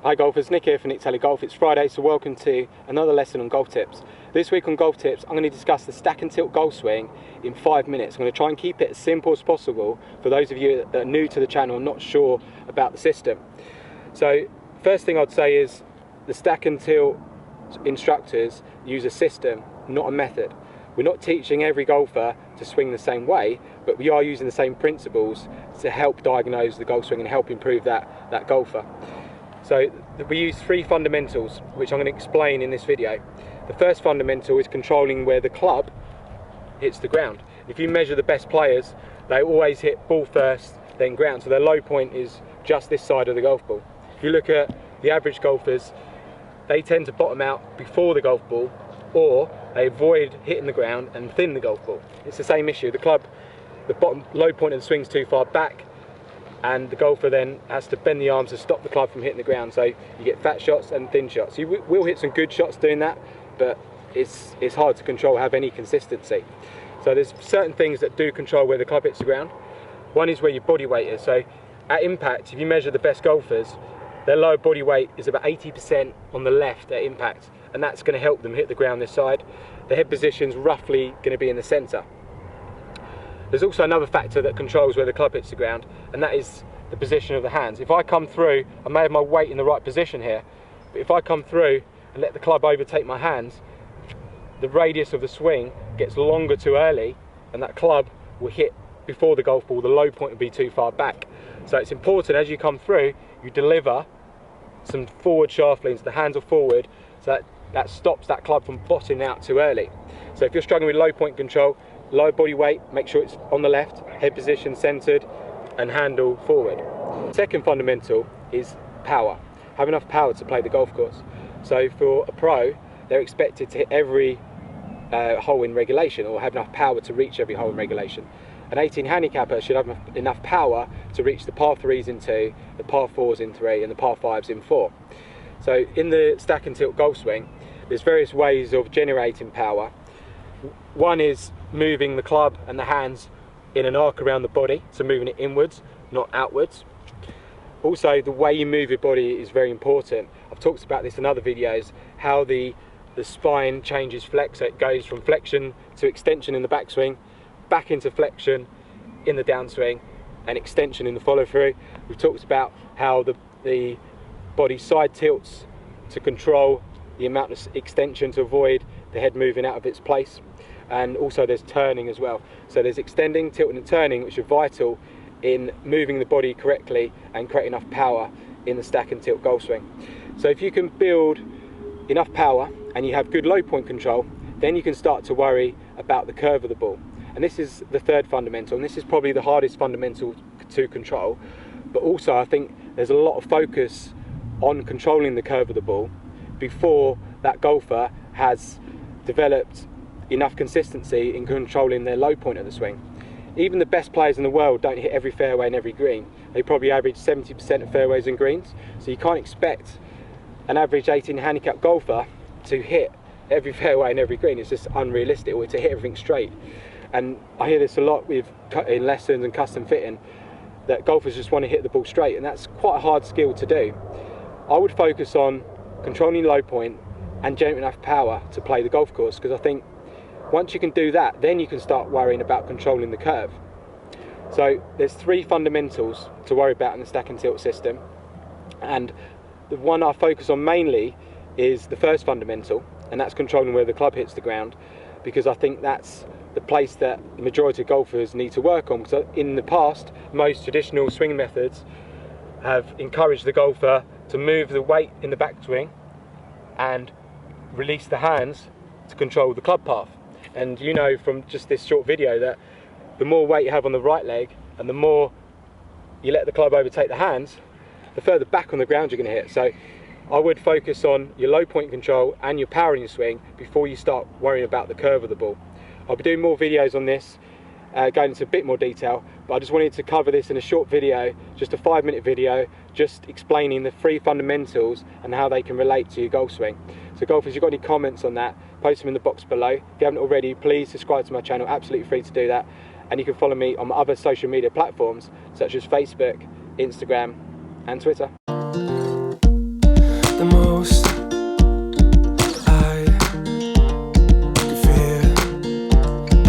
Hi golfers, Nick here from Untitled Golf. It's Friday, so welcome to another lesson on golf tips. This week on golf tips, I'm going to discuss the stack and tilt golf swing in 5 minutes. I'm going to try and keep it as simple as possible for those of you that are new to the channel and not sure about the system. So first thing I'd say is the stack and tilt instructors use a system, not a method. We're not teaching every golfer to swing the same way, but we are using the same principles to help diagnose the golf swing and help improve that golfer. So we use 3 fundamentals, which I'm going to explain in this video. The first fundamental is controlling where the club hits the ground. If you measure the best players, they always hit ball first, then ground. So their low point is just this side of the golf ball. If you look at the average golfers, they tend to bottom out before the golf ball, or they avoid hitting the ground and thin the golf ball. It's the same issue. The club, the bottom low point of the swing's too far back, and the golfer then has to bend the arms to stop the club from hitting the ground. So you get fat shots and thin shots. You will hit some good shots doing that, but it's hard to control, have any consistency. So there's certain things that do control where the club hits the ground. One is where your body weight is. So at impact, if you measure the best golfers, their lower body weight is about 80% on the left at impact, and that's going to help them hit the ground this side. The head position's roughly going to be in the centre. There's also another factor that controls where the club hits the ground, and that is the position of the hands. If I come through, I may have my weight in the right position here, but if I come through and let the club overtake my hands, the radius of the swing gets longer too early, and that club will hit before the golf ball. The low point will be too far back. So it's important as you come through, you deliver some forward shaftly into the hands are forward, so that stops that club from bottoming out too early. So if you're struggling with low point control, low body weight, make sure it's on the left, head position centered, and handle forward. Second fundamental is power. Have enough power to play the golf course. So for a pro, they're expected to hit every hole in regulation, or have enough power to reach every hole in regulation. An 18 handicapper should have enough power to reach the par 3s in 2, the par 4s in 3, and the par 5s in 4. So in the stack and tilt golf swing, there's various ways of generating power. One is moving the club and the hands in an arc around the body, so moving it inwards, not outwards. Also, the way you move your body is very important. I've talked about this in other videos, how the spine changes flex, so it goes from flexion to extension in the backswing, back into flexion in the downswing, and extension in the follow through. We've talked about how the body side tilts to control the amount of extension to avoid the head moving out of its place. And also there's turning as well. So there's extending, tilting and turning, which are vital in moving the body correctly and create enough power in the stack and tilt golf swing. So if you can build enough power and you have good low point control, then you can start to worry about the curve of the ball. And this is the third fundamental, and this is probably the hardest fundamental to control. But also I think there's a lot of focus on controlling the curve of the ball before that golfer has developed enough consistency in controlling their low point of the swing. Even the best players in the world don't hit every fairway and every green. They probably average 70% of fairways and greens. So you can't expect an average 18 handicap golfer to hit every fairway and every green. It's just unrealistic, or to hit everything straight. And I hear this a lot in lessons and custom fitting, that golfers just want to hit the ball straight, and that's quite a hard skill to do. I would focus on controlling low point and generating enough power to play the golf course, because I think once you can do that, then you can start worrying about controlling the curve. So there's 3 fundamentals to worry about in the stack and tilt system, and the one I focus on mainly is the first fundamental, and that's controlling where the club hits the ground, because I think that's the place that the majority of golfers need to work on. So in the past, most traditional swing methods have encouraged the golfer to move the weight in the backswing and release the hands to control the club path. And you know from just this short video that the more weight you have on the right leg and the more you let the club overtake the hands, the further back on the ground you're going to hit. So I would focus on your low point control and your power in your swing before you start worrying about the curve of the ball. I'll be doing more videos on this, going into a bit more detail, but I just wanted to cover this in a short video, just a 5-minute video, just explaining the 3 fundamentals and how they can relate to your golf swing. So golfers, if you've got any comments on that, post them in the box below. If you haven't already, please subscribe to my channel, absolutely free to do that. And you can follow me on my other social media platforms, such as Facebook, Instagram and Twitter.